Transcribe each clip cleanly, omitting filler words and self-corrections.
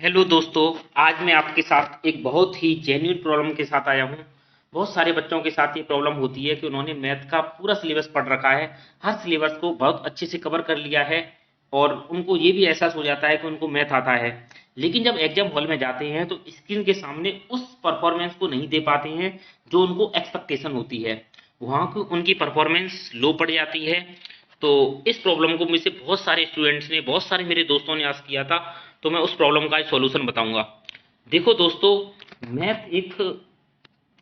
Hello दोस्तों। आज मैं आपके साथ एक बहुत ही जेन्युइन प्रॉब्लम के साथ आया हूँ। बहुत सारे बच्चों के साथ ये प्रॉब्लम होती है कि उन्होंने मैथ का पूरा सिलेबस पढ़ रखा है, हर सिलेबस को बहुत अच्छे से कवर कर लिया है और उनको ये भी एहसास हो जाता है कि उनको मैथ आता है, लेकिन जब एग्जाम हॉल में जाते हैं तो स्क्रीन के सामने उस परफॉर्मेंस को नहीं दे पाते हैं जो उनको एक्सपेक्टेशन होती है। वहाँ को उनकी परफॉर्मेंस लो पड़ जाती है। तो इस प्रॉब्लम को मुझसे बहुत सारे स्टूडेंट्स ने, बहुत सारे मेरे दोस्तों ने आस्क किया था, तो मैं उस प्रॉब्लम का सॉल्यूशन बताऊंगा। देखो दोस्तों, मैथ एक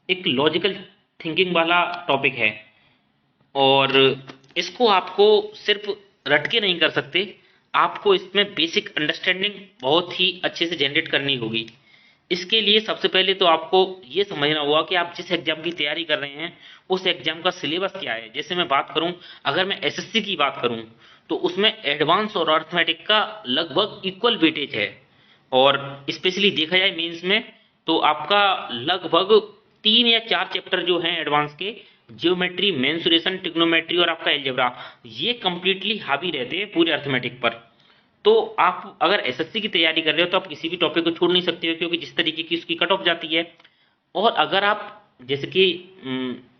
एक लॉजिकल थिंकिंग वाला टॉपिक है और इसको आपको सिर्फ रट के नहीं कर सकते। आपको इसमें बेसिक अंडरस्टैंडिंग बहुत ही अच्छे से जनरेट करनी होगी। इसके लिए सबसे पहले तो आपको ये समझना होगा कि आप जिस एग्जाम की तैयारी कर रहे हैं उस एग्जाम का सिलेबस क्या है। जैसे मैं बात करूं, अगर मैं एसएससी की बात करूं तो उसमें एडवांस और अर्थमेटिक का लगभग इक्वल वेटेज है और स्पेशली देखा जाए मेंस में तो आपका लगभग 3 या 4 चैप्टर जो हैं एडवांस के, जियोमेट्री, मेंसुरेशन, ट्रिग्नोमेट्री और आपका एलजेब्रा, ये कंप्लीटली हावी रहते हैं पूरे अर्थमेटिक पर। तो आप अगर एसएससी की तैयारी कर रहे हो तो आप किसी भी टॉपिक को छोड़ नहीं सकते हो, क्योंकि जिस तरीके की उसकी कट ऑफ जाती है। और अगर आप जैसे कि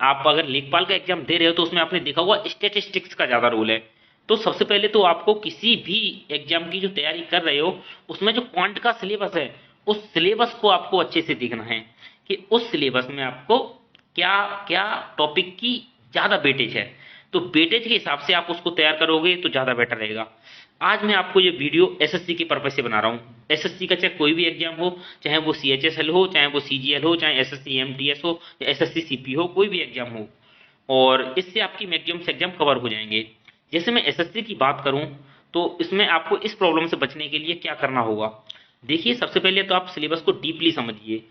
आप अगर लेखपाल का एग्जाम दे रहे हो तो उसमें आपने देखा होगा स्टेटिस्टिक्स का ज़्यादा रोल है। तो सबसे पहले तो आपको किसी भी एग्जाम की जो तैयारी कर रहे हो उसमें जो क्वांट का सिलेबस है उस सिलेबस को आपको अच्छे से देखना है कि उस सिलेबस में आपको क्या क्या टॉपिक की ज़्यादा वेटेज है। तो वेटेज के हिसाब से आप उसको तैयार करोगे तो ज़्यादा बेटर रहेगा। आज मैं आपको ये वीडियो एसएससी के पर्पज से बना रहा हूँ। एसएससी का चाहे कोई भी एग्जाम हो, चाहे वो सीएचएसएल हो, चाहे वो सीजीएल हो, चाहे एसएससी एमटीएस हो या एसएससी सीपी हो, कोई भी एग्जाम हो, और इससे आपकी मैक्सिमम से एग्जाम कवर हो जाएंगे। जैसे मैं एसएससी की बात करूं तो इसमें आपको इस प्रॉब्लम से बचने के लिए क्या करना होगा। देखिए, सबसे पहले तो आप सिलेबस को डीपली समझिए।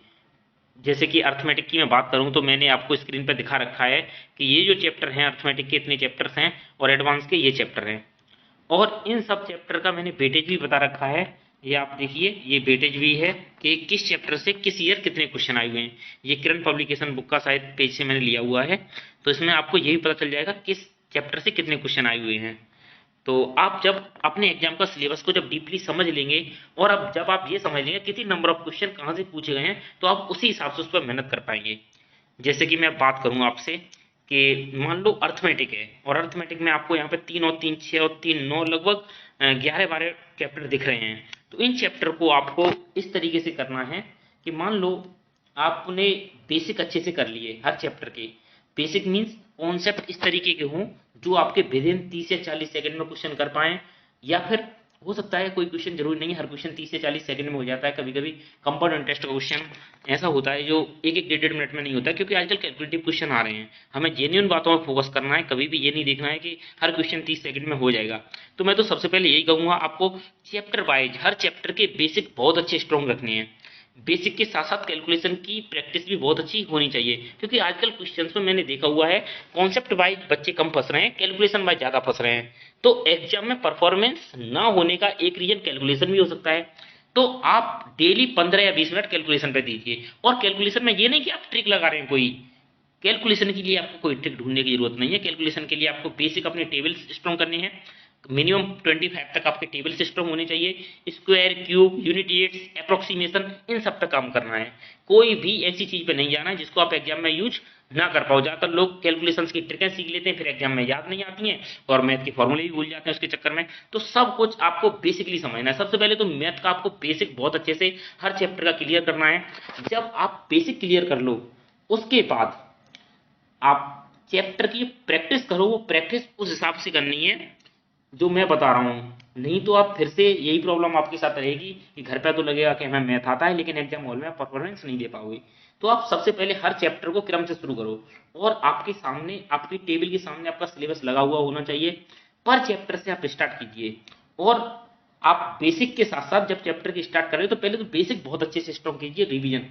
जैसे कि अर्थमेटिक की मैं बात करूं तो मैंने आपको स्क्रीन पर दिखा रखा है कि ये जो चैप्टर हैं अर्थमेटिक के, इतने चैप्टर्स हैं और एडवांस के ये चैप्टर हैं और इन सब चैप्टर का मैंने वेटेज भी बता रखा है। ये आप देखिए, ये वेटेज भी है कि किस चैप्टर से किस ईयर कितने क्वेश्चन आए हुए हैं। ये किरण पब्लिकेशन बुक का शायद पेज से मैंने लिया हुआ है। तो इसमें आपको ये भी पता चल जाएगा किस चैप्टर से कितने क्वेश्चन आए हुए हैं। तो आप जब अपने एग्जाम का सिलेबस को जब डीपली समझ लेंगे और अब जब आप ये समझ लेंगे कितनी नंबर ऑफ क्वेश्चन कहाँ से पूछे गए हैं, तो आप उसी हिसाब से उस पर मेहनत कर पाएंगे। जैसे कि मैं बात करूं आपसे कि मान लो अर्थमेटिक है और अर्थमेटिक में आपको यहाँ पे 3 और 3 6 और 3 9 लगभग 11 12 चैप्टर दिख रहे हैं। तो इन चैप्टर को आपको इस तरीके से करना है कि मान लो आपने बेसिक अच्छे से कर लिए हर चैप्टर के। बेसिक मीन्स कॉन्सेप्ट इस तरीके के हों जो आपके विद इन 30 या 40 सेकंड में क्वेश्चन कर पाए, या फिर हो सकता है कोई क्वेश्चन जरूरी नहीं है हर क्वेश्चन 30 या 40 सेकंड में हो जाता है। कभी कभी कंपाउंड इंटरेस्ट का क्वेश्चन ऐसा होता है जो एक एक 1.5 मिनट में नहीं होता, क्योंकि आजकल कैलकुलेटिव क्वेश्चन आ रहे हैं। हमें जेन्युइन बातों पर फोकस करना है, कभी भी ये नहीं देखना है कि हर क्वेश्चन 30 सेकंड में हो जाएगा। तो मैं तो सबसे पहले यही कहूंगा, आपको चैप्टर वाइज हर चैप्टर के बेसिक बहुत अच्छे स्ट्रॉन्ग रखने हैं। बेसिक के साथ साथ कैलकुलेशन की प्रैक्टिस भी बहुत अच्छी होनी चाहिए, क्योंकि आजकल क्वेश्चंस में मैंने देखा हुआ है कॉन्सेप्ट वाइज बच्चे कम फंस रहे हैं, कैलकुलेशन वाइज ज्यादा फंस रहे हैं। तो एग्जाम में परफॉर्मेंस ना होने का एक रीजन कैलकुलेशन भी हो सकता है। तो आप डेली 15 या 20 मिनट कैलकुलेशन पे दीजिए। और कैलकुलेशन में ये नहीं कि आप ट्रिक लगा रहे हैं कोई, कैलकुलेशन के लिए आपको कोई ट्रिक ढूंढने की जरूरत नहीं है। कैलकुलेशन के लिए आपको बेसिक अपने टेबल्स स्ट्रॉन्ग करने हैं। मिनिमम 25 तक आपके टेबल सिस्टम होने चाहिए। स्क्वायर, क्यूब, यूनिट, अप्रोक्सीमेशन, इन सब पे काम करना है। कोई भी ऐसी चीज पे नहीं जाना है जिसको आप एग्जाम में यूज ना कर पाओ। ज्यादातर लोग कैलकुलेशन की ट्रिकें सीख लेते हैं, फिर एग्जाम में याद नहीं आती हैं और मैथ के फॉर्मूले भी भूल जाते हैं उसके चक्कर में। तो सब कुछ आपको बेसिकली समझना है। सबसे पहले तो मैथ का आपको बेसिक बहुत अच्छे से हर चैप्टर का क्लियर करना है। जब आप बेसिक क्लियर कर लो उसके बाद आप चैप्टर की प्रैक्टिस करो। वो प्रैक्टिस उस हिसाब से करनी है जो मैं बता रहा हूँ, नहीं तो आप फिर से यही प्रॉब्लम आपके साथ रहेगी कि घर पे तो लगेगा कि हमें मैथ आता है लेकिन एग्जाम हॉल में आप परफॉर्मेंस नहीं दे पाओगे। तो आप सबसे पहले हर चैप्टर को क्रम से शुरू करो और आपके सामने, आपकी टेबल के सामने आपका सिलेबस लगा हुआ होना चाहिए। पर चैप्टर से आप स्टार्ट कीजिए और आप बेसिक के साथ साथ जब चैप्टर की स्टार्ट कर रहे हो तो पहले तो बेसिक बहुत अच्छे से स्ट्रॉन्ग कीजिए। रिवीजन,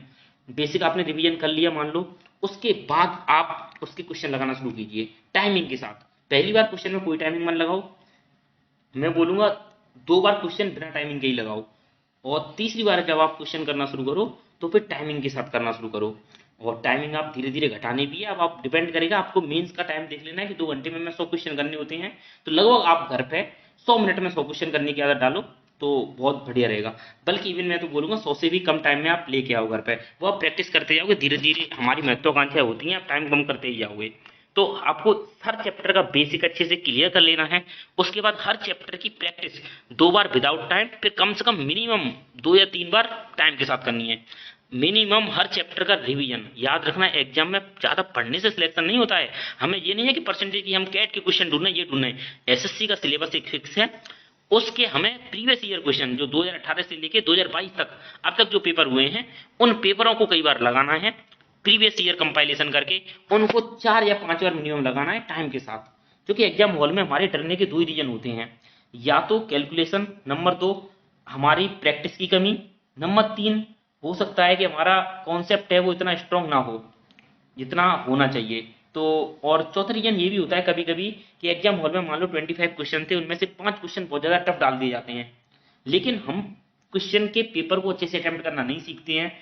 बेसिक आपने रिवीजन कर लिया मान लो, उसके बाद आप उसके क्वेश्चन लगाना शुरू कीजिए टाइमिंग के साथ। पहली बार क्वेश्चन में कोई टाइमिंग मत लगाओ, मैं बोलूंगा 2 बार क्वेश्चन बिना टाइमिंग के ही लगाओ। और तीसरी बार जब आप क्वेश्चन करना शुरू करो तो फिर टाइमिंग के साथ करना शुरू करो। और टाइमिंग आप धीरे धीरे घटाने भी है। अब आप डिपेंड करेगा, आपको मेंस का टाइम देख लेना है कि 2 घंटे में 100 क्वेश्चन करने होते हैं, तो लगभग आप घर पे 100 मिनट में 100 क्वेश्चन करने की आदत डालो। तो बहुत बढ़िया रहेगा। बल्कि इवन मैं तो बोलूंगा 100 से भी कम टाइम में आप लेके आओ घर पे, वो आप प्रैक्टिस करते जाओगे धीरे धीरे, हमारी महत्वाकांक्षाएं होती हैं, आप टाइम कम करते ही जाओगे। तो आपको हर चैप्टर का बेसिक अच्छे से क्लियर कर लेना है। उसके बाद हर चैप्टर की प्रैक्टिस 2 बार विदाउट टाइम, फिर कम से कम मिनिमम 2 या 3 बार टाइम के साथ करनी है। मिनिमम हर चैप्टर का रिवीजन याद रखना है। एग्जाम में ज्यादा पढ़ने से सिलेक्शन नहीं होता है। हमें ये नहीं है कि परसेंटेज की हम कैट के क्वेश्चन ढूंढना है, ये ढूंढना है। एसएससी का सिलेबस एक फिक्स है, उसके हमें प्रीवियस ईयर क्वेश्चन जो 2018 से लेके 2022 तक अब तक जो पेपर हुए हैं, उन पेपरों को कई बार लगाना है, प्रीवियस ईयर कंपाइलेशन करके उनको 4 या 5 बार मिनिमम लगाना है टाइम के साथ। क्योंकि एग्जाम हॉल में हमारे डरने के 2 ही रीजन होते हैं, या तो कैलकुलेशन, नंबर 2 हमारी प्रैक्टिस की कमी, नंबर 3 हो सकता है कि हमारा कॉन्सेप्ट है वो इतना स्ट्रांग ना हो जितना होना चाहिए। तो और चौथा रीजन ये भी होता है कभी कभी कि एग्जाम हॉल में मान लो 25 क्वेश्चन थे, उनमें से 5 क्वेश्चन बहुत ज्यादा टफ डाल दिए जाते हैं, लेकिन हम क्वेश्चन के पेपर को अच्छे से अटेम्प्ट करना नहीं सीखते हैं,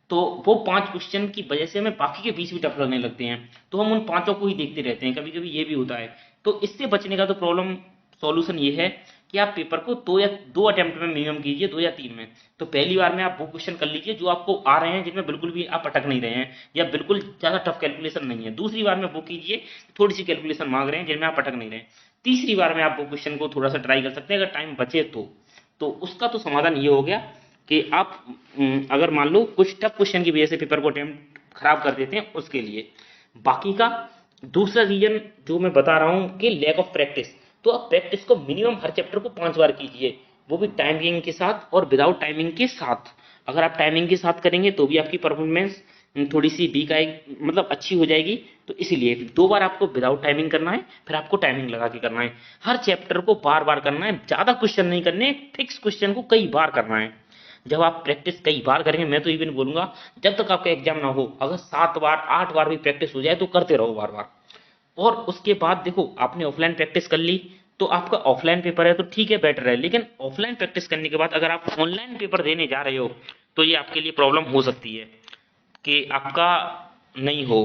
तो वो 5 क्वेश्चन की वजह से हमें बाकी के 20 भी टफ लगने लगते हैं, तो हम उन पांचों को ही देखते रहते हैं, कभी कभी ये भी होता है। तो इससे बचने का तो प्रॉब्लम सॉल्यूशन ये है कि आप पेपर को 2 अटेम्प्ट में मिनिमम कीजिए, 2 या 3 में। तो पहली बार में आप वो क्वेश्चन कर लीजिए जो आपको आ रहे हैं, जिनमें बिल्कुल भी आप अटक नहीं रहे हैं या बिल्कुल ज्यादा टफ कैलकुलेशन नहीं है। दूसरी बार में वो कीजिए थोड़ी सी कैलकुलेशन मांग रहे हैं जिनमें आप अटक नहीं रहे हैं। तीसरी बार में आप वो क्वेश्चन को थोड़ा सा ट्राई कर सकते हैं अगर टाइम बचे तो उसका तो समाधान ये हो गया कि आप अगर मान लो कुछ टफ क्वेश्चन की वजह से पेपर को अटेम्प्ट खराब कर देते हैं उसके लिए। बाकी का दूसरा रीजन जो मैं बता रहा हूं कि लैक ऑफ प्रैक्टिस, तो आप प्रैक्टिस को मिनिमम हर चैप्टर को 5 बार कीजिए, वो भी टाइमिंग के साथ और विदाउट टाइमिंग के साथ। अगर आप टाइमिंग के साथ करेंगे तो भी आपकी परफॉर्मेंस थोड़ी सी वीक आएगी, मतलब अच्छी हो जाएगी। तो इसीलिए 2 बार आपको विदाउट टाइमिंग करना है, फिर आपको टाइमिंग लगा के करना है। हर चैप्टर को बार बार करना है, ज्यादा क्वेश्चन नहीं करने, फिक्स क्वेश्चन को कई बार करना है। जब आप प्रैक्टिस कई बार करेंगे, मैं तो इवन बोलूंगा जब तक आपका एग्जाम ना हो, अगर 7 बार 8 बार भी प्रैक्टिस हो जाए तो करते रहो बार बार। और उसके बाद देखो आपने ऑफलाइन प्रैक्टिस कर ली तो आपका ऑफलाइन पेपर है तो ठीक है, बेटर है, लेकिन ऑफलाइन प्रैक्टिस करने के बाद अगर आप ऑनलाइन पेपर देने जा रहे हो तो ये आपके लिए प्रॉब्लम हो सकती है कि आपका नहीं हो,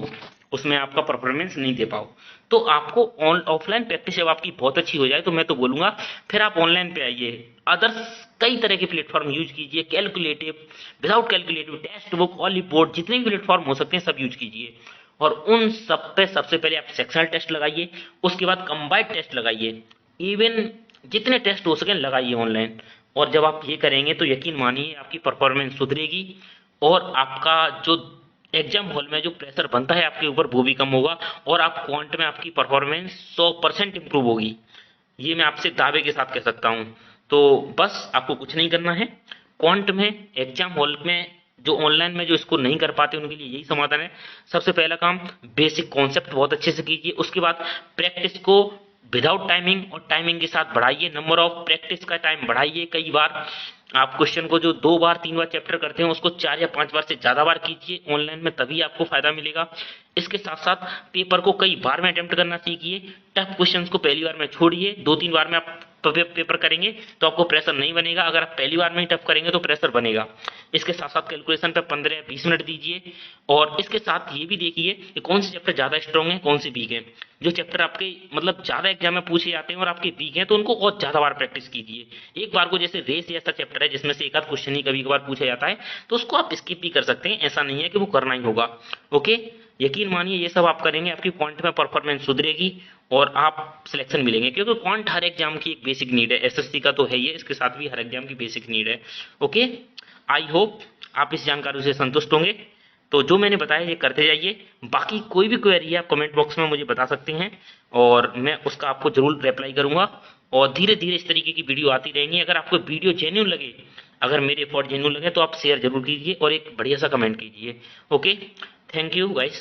उसमें आपका परफॉर्मेंस नहीं दे पाओ। तो आपको ऑफलाइन प्रैक्टिस जब आपकी बहुत अच्छी हो जाए तो मैं तो बोलूंगा फिर आप ऑनलाइन पे आइए। अदर्स कई तरह के प्लेटफॉर्म यूज कीजिए, calculative, without calculative, text book, Oliveboard, जितने भी प्लेटफॉर्म हो सकते हैं सब यूज कीजिए। और उन सब पे सबसे पहले आप सेक्शनल टेस्ट लगाइए, उसके बाद कंबाइंड टेस्ट लगाइए, इवन जितने टेस्ट हो सके लगाइए ऑनलाइन। और जब आप ये करेंगे तो यकीन मानिए आपकी परफॉर्मेंस सुधरेगी और आपका जो एग्जाम हॉल में जो प्रेशर बनता है आपके ऊपर वो भी कम होगा और आप क्वांट में आपकी परफॉर्मेंस 100% इंप्रूव होगी। ये मैं आपसे दावे के साथ कह सकता हूँ। तो बस आपको कुछ नहीं करना है। क्वांट में एग्जाम हॉल में जो ऑनलाइन में जो इसको नहीं कर पाते उनके लिए यही समाधान है। सबसे पहला काम बेसिक कॉन्सेप्ट बहुत अच्छे से कीजिए, उसके बाद प्रैक्टिस को विदाउट टाइमिंग और टाइमिंग के साथ बढ़ाइए, नंबर ऑफ प्रैक्टिस का टाइम बढ़ाइए। कई बार आप क्वेश्चन को जो 2 बार 3 बार चैप्टर करते हैं उसको 4 या 5 बार से ज्यादा बार कीजिए ऑनलाइन में, तभी आपको फायदा मिलेगा। इसके साथ साथ पेपर को कई बार में अटेम्प्ट करना सीखिए। टफ क्वेश्चंस को पहली बार में छोड़िए, 2-3 बार में आप पेपर करेंगे तो आपको प्रेशर नहीं बनेगा, अगर आप पहली बार में ही टफ करेंगे तो प्रेशर बनेगा। इसके साथ साथ कैलकुलेशन पे 15 या 20 मिनट दीजिए और इसके साथ ये भी देखिए कि कौन से चैप्टर ज्यादा स्ट्रॉन्ग है, कौन से वीक है। जो चैप्टर आपके मतलब ज्यादा एग्जाम में पूछे जाते हैं और आपके वीक हैं तो उनको और ज्यादा बार प्रैक्टिस कीजिए। एक बार को जैसे रेस जैसा चैप्टर है जिसमें से एक आध क्वेश्चन ही कभी कभार पूछा जाता है तो उसको आप स्किप भी कर सकते हैं, ऐसा नहीं है कि वो करना ही होगा। ओके, यकीन मानिए ये सब आप करेंगे आपकी क्वांट में परफॉर्मेंस सुधरेगी और आप सिलेक्शन मिलेंगे, क्योंकि क्वांट हर एग्जाम की एक बेसिक नीड है। एसएससी का तो है ही, इसके साथ भी हर एग्जाम की बेसिक नीड है। ओके, आई होप आप इस जानकारी से संतुष्ट होंगे। तो जो मैंने बताया ये करते जाइए। बाकी कोई भी क्वेरी है आप कमेंट बॉक्स में मुझे बता सकते हैं और मैं उसका आपको जरूर रिप्लाई करूंगा। और धीरे धीरे इस तरीके की वीडियो आती रहेंगी। अगर आपको वीडियो जेन्युइन लगे, अगर मेरे एफर्ट जेन्युइन लगे तो आप शेयर जरूर कीजिए और एक बढ़िया सा कमेंट कीजिए। Okay, thank you guys.